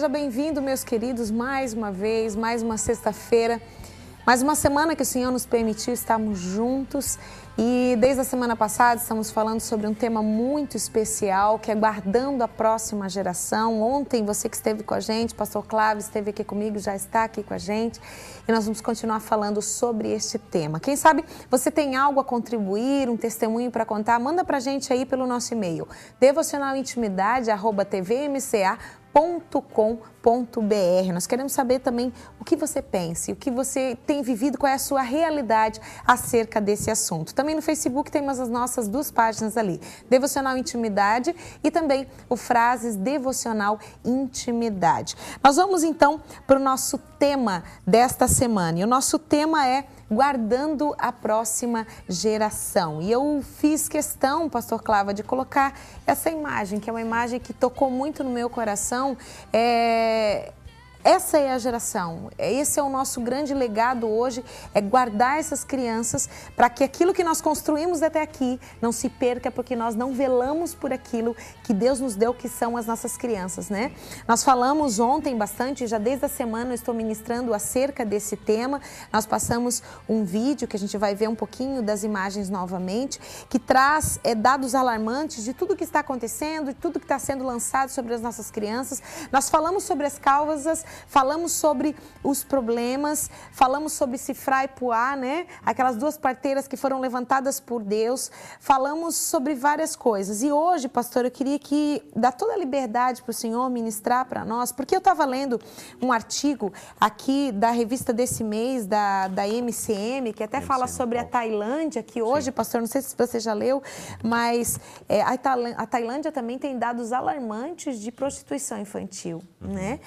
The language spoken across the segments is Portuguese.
seja bem-vindo, meus queridos, mais uma vez, mais uma sexta-feira, mais uma semana que o Senhor nos permitiu estarmos juntos. E desde a semana passada estamos falando sobre um tema muito especial, que é guardando a próxima geração. Ontem você que esteve com a gente, pastor Cláudio esteve aqui comigo, já está aqui com a gente. E nós vamos continuar falando sobre este tema. Quem sabe você tem algo a contribuir, um testemunho para contar, manda para a gente aí pelo nosso e-mail, devocionalintimidade@tvmca.com.br. Nós queremos saber também o que você pensa, o que você tem vivido, qual é a sua realidade acerca desse assunto. Também no Facebook temos as nossas duas páginas ali, Devocional Intimidade e também o Frases Devocional Intimidade. Nós vamos então para o nosso tema desta semana. E o nosso tema é guardando a próxima geração. E eu fiz questão, pastor Cláudio, de colocar essa imagem, que é uma imagem que tocou muito no meu coração. Essa é a geração, esse é o nosso grande legado hoje, é guardar essas crianças para que aquilo que nós construímos até aqui não se perca, porque nós não velamos por aquilo que Deus nos deu, que são as nossas crianças, né? Nós falamos ontem bastante, já desde a semana eu estou ministrando acerca desse tema, nós passamos um vídeo que a gente vai ver um pouquinho das imagens novamente, que traz dados alarmantes de tudo que está acontecendo, de tudo que está sendo lançado sobre as nossas crianças. Nós falamos sobre as causas, falamos sobre os problemas, falamos sobre cifrar e puar, né? Aquelas duas parteiras que foram levantadas por Deus, falamos sobre várias coisas. E hoje, pastor, eu queria dar toda a liberdade para o Senhor ministrar para nós, porque eu estava lendo um artigo aqui da revista desse mês, da MCM, que até fala sobre a Tailândia, que hoje, pastor, não sei se você já leu, mas a Tailândia também tem dados alarmantes de prostituição infantil, né?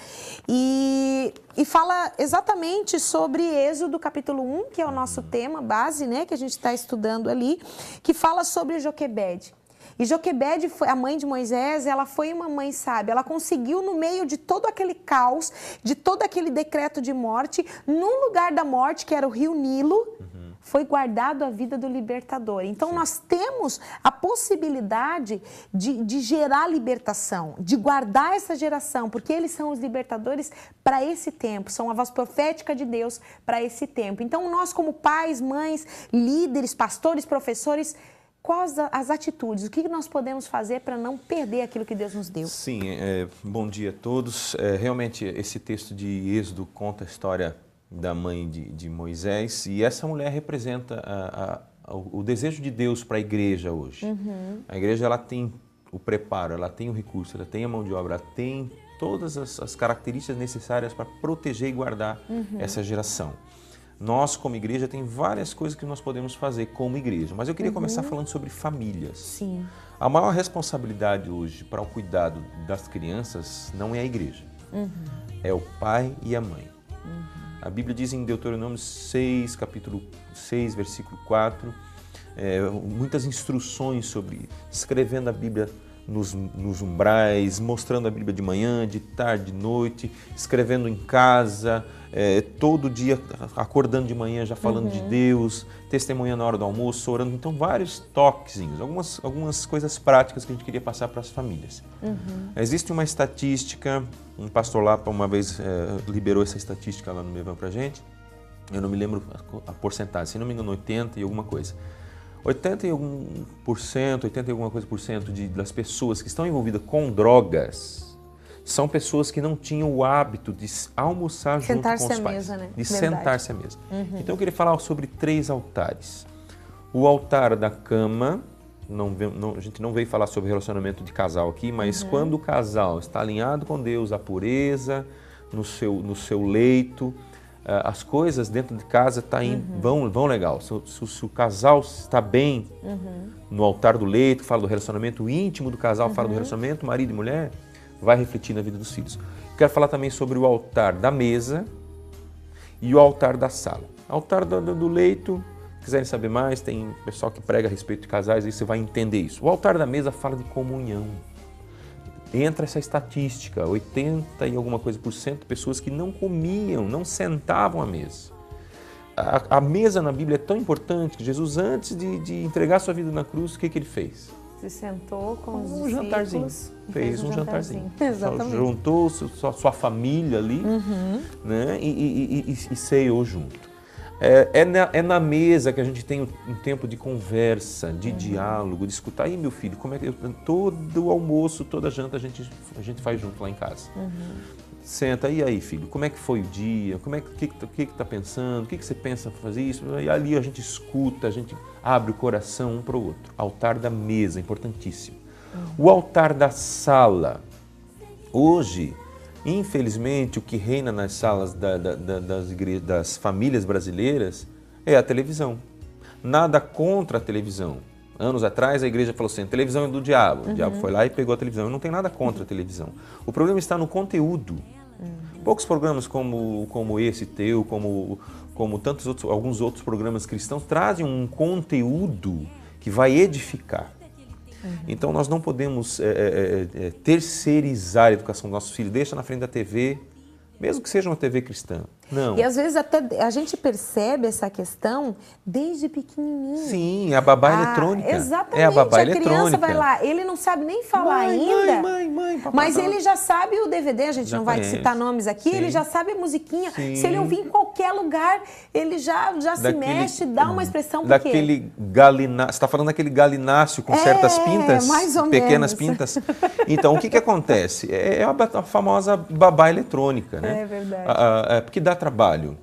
E fala exatamente sobre Êxodo capítulo 1, que é o nosso tema base, né, que a gente está estudando ali, que fala sobre Joquebede. E Joquebede, a mãe de Moisés, ela foi uma mãe sábia. Ela conseguiu, no meio de todo aquele caos, de todo aquele decreto de morte, no lugar da morte, que era o rio Nilo, foi guardado a vida do libertador. Então, nós temos a possibilidade de gerar libertação, de guardar essa geração, porque eles são os libertadores para esse tempo, são a voz profética de Deus para esse tempo. Então, nós como pais, mães, líderes, pastores, professores, quais as atitudes, o que nós podemos fazer para não perder aquilo que Deus nos deu? Sim, bom dia a todos. Realmente, esse texto de Êxodo conta a história da mãe de Moisés, e essa mulher representa o desejo de Deus para a igreja hoje. A igreja, ela tem o preparo, ela tem o recurso, ela tem a mão de obra, ela tem todas as características necessárias para proteger e guardar essa geração. Nós, como igreja, tem várias coisas que nós podemos fazer como igreja, mas eu queria começar falando sobre famílias. Sim. A maior responsabilidade hoje para o cuidado das crianças não é a igreja, é o pai e a mãe. A Bíblia diz em Deuteronômio 6, capítulo 6, versículo 4, muitas instruções sobre escrevendo a Bíblia nos umbrais, mostrando a Bíblia de manhã, de tarde, de noite, escrevendo em casa, todo dia acordando de manhã já falando de Deus, testemunhando na hora do almoço, orando. Então, vários toquezinhos, algumas coisas práticas que a gente queria passar para as famílias. Existe uma estatística, um pastor lá uma vez liberou essa estatística lá no Mevan para a gente, eu não me lembro a porcentagem, se não me engano 80 e alguma coisa. 80 e alguma coisa por cento das pessoas que estão envolvidas com drogas são pessoas que não tinham o hábito de almoçar junto com os pais. Mesa, né? De sentar-se à mesa. Então eu queria falar sobre 3 altares. O altar da cama, a gente não veio falar sobre relacionamento de casal aqui, mas quando o casal está alinhado com Deus, a pureza no seu leito, as coisas dentro de casa vão legal. Se o casal está bem no altar do leito, fala do relacionamento íntimo do casal, fala do relacionamento marido e mulher, vai refletir na vida dos filhos. Quero falar também sobre o altar da mesa e o altar da sala. Altar do leito, se quiserem saber mais, tem pessoal que prega a respeito de casais, aí você vai entender isso. O altar da mesa fala de comunhão. Entra essa estatística, 80 e alguma coisa por cento de pessoas que não comiam, não sentavam à mesa. A mesa na Bíblia é tão importante que Jesus, antes de entregar sua vida na cruz, o que ele fez? Se sentou com os um jantarzinho. Fez um jantarzinho. Exatamente. Juntou sua família ali, né? E ceiou junto. É na mesa que a gente tem um tempo de conversa, de diálogo, de escutar. Aí, meu filho, como é que todo almoço, toda janta a gente faz junto lá em casa. Senta, e aí, filho, como é que foi o dia? O que tá pensando? O que você pensa fazer isso? E ali a gente escuta, a gente abre o coração um para o outro. Altar da mesa, importantíssimo. O altar da sala. Hoje, infelizmente, o que reina nas salas das famílias brasileiras é a televisão. Nada contra a televisão. Anos atrás a igreja falou assim, a televisão é do diabo. O diabo foi lá e pegou a televisão. Eu não tenho nada contra a televisão. O problema está no conteúdo. Poucos programas como esse teu, como tantos outros, alguns outros programas cristãos, trazem um conteúdo que vai edificar. Então nós não podemos terceirizar a educação dos nossos filhos. Deixa na frente da TV, mesmo que seja uma TV cristã. Não. E às vezes até a gente percebe essa questão desde pequenininho. Sim, a babá eletrônica. Exatamente, é a babá eletrônica. Criança vai lá, ele não sabe nem falar ainda, mãe, papai, mas ele já sabe o DVD, a gente já não vai conhece. citar nomes aqui, Sim. ele já sabe a musiquinha. Sim. Se ele ouvir em qualquer lugar, ele já se mexe, dá uma expressão. Daquele galináceo, você está falando daquele galináceo com certas pintas, mais ou pequenas menos. pintas. Então, o que acontece? É a famosa babá eletrônica, né? É verdade. Porque dá trabalho.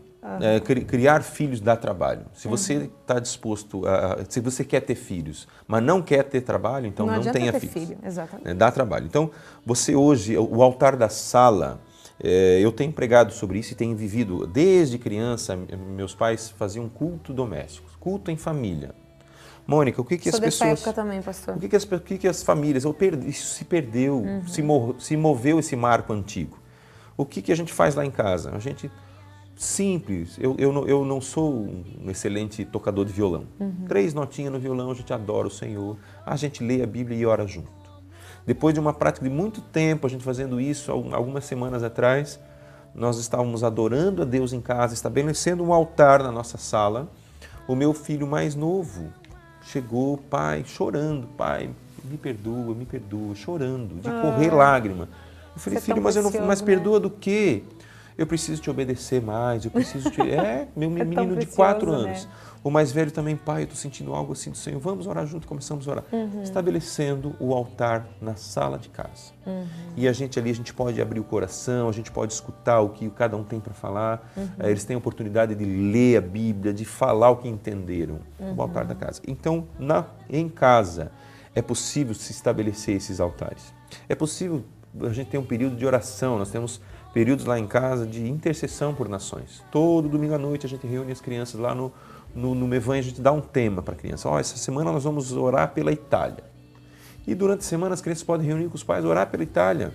Criar filhos dá trabalho. Se você está disposto, se você quer ter filhos, mas não quer ter trabalho, então não tenha filhos. Filho. Exatamente. Dá trabalho. Então, você hoje, o altar da sala, eu tenho pregado sobre isso e tenho vivido, desde criança, meus pais faziam culto doméstico, culto em família. Mônica, o que as pessoas... Sou dessa época também, pastor. O que as famílias... Isso se perdeu, se moveu esse marco antigo. O que a gente faz lá em casa? A gente... Simples, eu não sou um excelente tocador de violão. 3 notinhas no violão, a gente adora o Senhor, a gente lê a Bíblia e ora junto. Depois de uma prática de muito tempo, a gente fazendo isso, algumas semanas atrás, nós estávamos adorando a Deus em casa, estabelecendo um altar na nossa sala. O meu filho mais novo chegou, pai, chorando, pai, me perdoa, chorando, de correr lágrima. Eu falei, filho, mas perdoa do quê? Eu preciso te obedecer mais, eu preciso te... meu menino de 4 anos. Né? O mais velho também, pai, eu estou sentindo algo assim do Senhor, vamos orar junto, começamos a orar. Estabelecendo o altar na sala de casa. E a gente pode abrir o coração, a gente pode escutar o que cada um tem para falar, eles têm a oportunidade de ler a Bíblia, de falar o que entenderam, o altar da casa. Então, em casa, é possível se estabelecer esses altares. É possível a gente ter um período de oração, nós temos períodos lá em casa de intercessão por nações. Todo domingo à noite a gente reúne as crianças lá no Mevan, a gente dá um tema para a criança. Essa semana nós vamos orar pela Itália. E durante a semana as crianças podem reunir com os pais, orar pela Itália.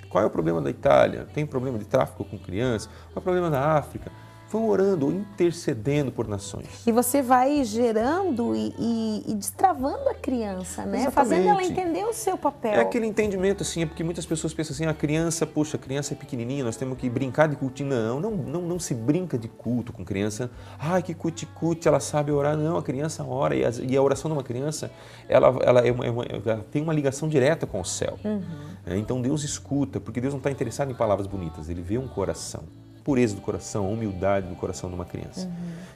Qual é o problema da Itália? Tem problema de tráfico com crianças? Qual é o problema da África? Vão orando, intercedendo por nações. E você vai gerando e destravando a criança, né? Exatamente. Fazendo ela entender o seu papel. É aquele entendimento, assim, é porque muitas pessoas pensam assim, a criança é pequenininha, nós temos que brincar de culto. Não se brinca de culto com criança. Ai, que cuti-cuti, ela sabe orar. Não, a criança ora e a oração de uma criança, ela tem uma ligação direta com o céu. Então Deus escuta, porque Deus não está interessado em palavras bonitas, Ele vê um coração. Pureza do coração, a humildade do coração de uma criança.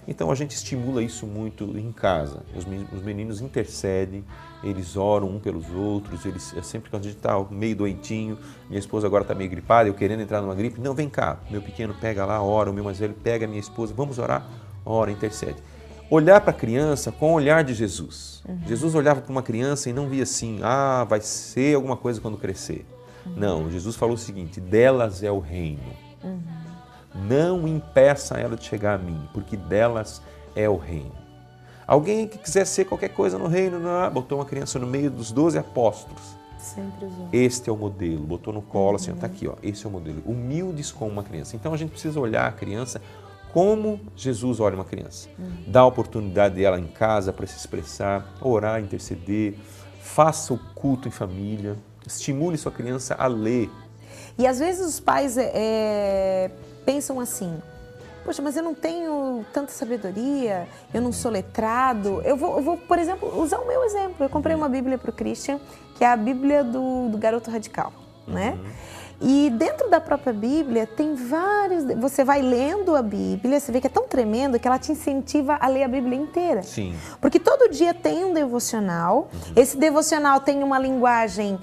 Então a gente estimula isso muito em casa. Os meninos intercedem, eles oram um pelos outros, sempre que a gente está meio doentinho, minha esposa agora está meio gripada, eu querendo entrar numa gripe, não, vem cá, meu pequeno pega lá, ora, o meu mais velho pega a minha esposa, vamos orar, ora, intercede. Olhar para a criança com o olhar de Jesus. Jesus olhava para uma criança e não via assim, vai ser alguma coisa quando crescer. Não, Jesus falou o seguinte, delas é o reino. Não impeça ela de chegar a mim, porque delas é o reino. Alguém que quiser ser qualquer coisa no reino, botou uma criança no meio dos 12 apóstolos. Sempre usou. Este é o modelo, botou no colo assim, está aqui, esse é o modelo. Humildes como uma criança. Então a gente precisa olhar a criança como Jesus olha uma criança. Dá a oportunidade dela em casa para se expressar, orar, interceder, faça o culto em família, estimule sua criança a ler. E às vezes os pais pensam assim, poxa, mas eu não tenho tanta sabedoria, eu não sou letrado. Eu vou, por exemplo, usar o meu exemplo. Eu comprei uma Bíblia para o Christian, que é a Bíblia do Garoto Radical, né? E dentro da própria Bíblia tem vários... Você vai lendo a Bíblia, você vê que é tão tremendo que ela te incentiva a ler a Bíblia inteira. Sim. Porque todo dia tem um devocional. Esse devocional tem uma linguagem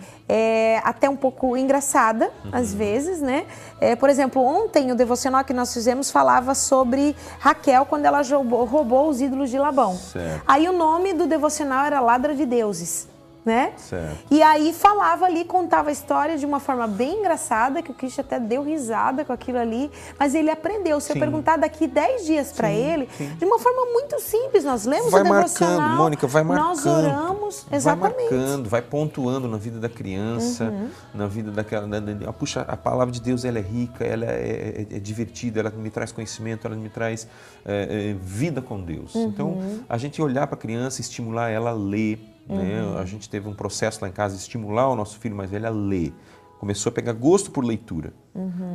até um pouco engraçada, às vezes, né? Por exemplo, ontem o devocional que nós fizemos falava sobre Raquel quando ela roubou os ídolos de Labão. Certo. Aí o nome do devocional era Ladra de Deuses. Né? Certo. E aí falava ali, contava a história de uma forma bem engraçada, que o Cristian até deu risada com aquilo ali, mas ele aprendeu. Se eu perguntar daqui 10 dias para ele, de uma forma muito simples, nós lemos o devocional, marcando, Mônica, vai marcando, nós oramos, exatamente. Vai marcando, vai pontuando na vida da criança, na vida daquela... Puxa, a palavra de Deus, ela é rica, ela é divertida, ela me traz conhecimento, ela me traz vida com Deus. Então, a gente olhar para a criança, estimular ela a ler, né? A gente teve um processo lá em casa de estimular o nosso filho mais velho a ler. Começou a pegar gosto por leitura.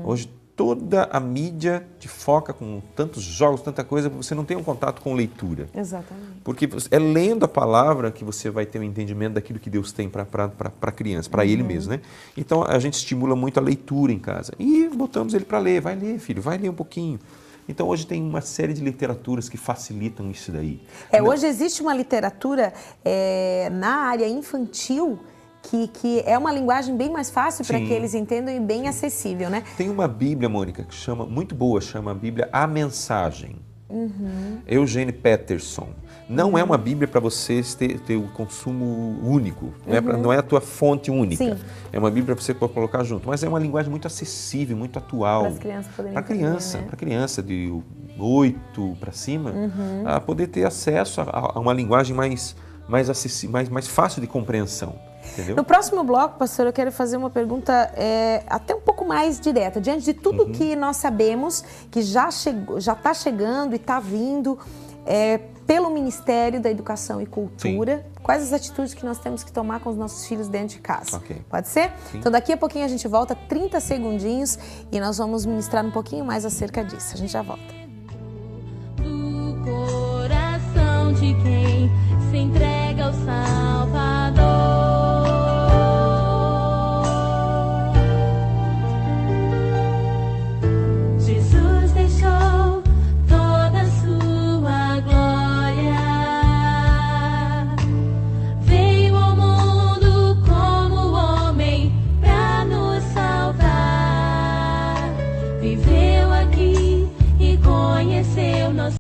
Hoje toda a mídia te foca com tantos jogos, tanta coisa, você não tem um contato com leitura. Exatamente. Porque é lendo a palavra que você vai ter um entendimento daquilo que Deus tem para a criança, para ele mesmo, né? Então a gente estimula muito a leitura em casa. E botamos ele para ler. Vai ler, filho, vai ler um pouquinho. Então hoje tem uma série de literaturas que facilitam isso daí. Hoje existe uma literatura na área infantil que é uma linguagem bem mais fácil para que eles entendam e bem acessível, né? Tem uma Bíblia, Mônica, que chama, muito boa, chama a Bíblia A Mensagem. Eugene Peterson. Não é uma Bíblia para você ter o consumo único, não é a tua fonte única. Sim. É uma Bíblia para você colocar junto, mas é uma linguagem muito acessível, muito atual. Para as crianças poderem para criança de 8 para cima, a poder ter acesso a uma linguagem mais acessível, mais fácil de compreensão. Entendeu? No próximo bloco, pastor, eu quero fazer uma pergunta até um pouco mais direta. Diante de tudo que nós sabemos, que já está chegando e está vindo pelo Ministério da Educação e Cultura, quais as atitudes que nós temos que tomar com os nossos filhos dentro de casa? Pode ser? Sim. Então daqui a pouquinho a gente volta, 30 segundinhos, e nós vamos ministrar um pouquinho mais acerca disso. A gente já volta. Do coração de quem se entrega ao Salvador. Viver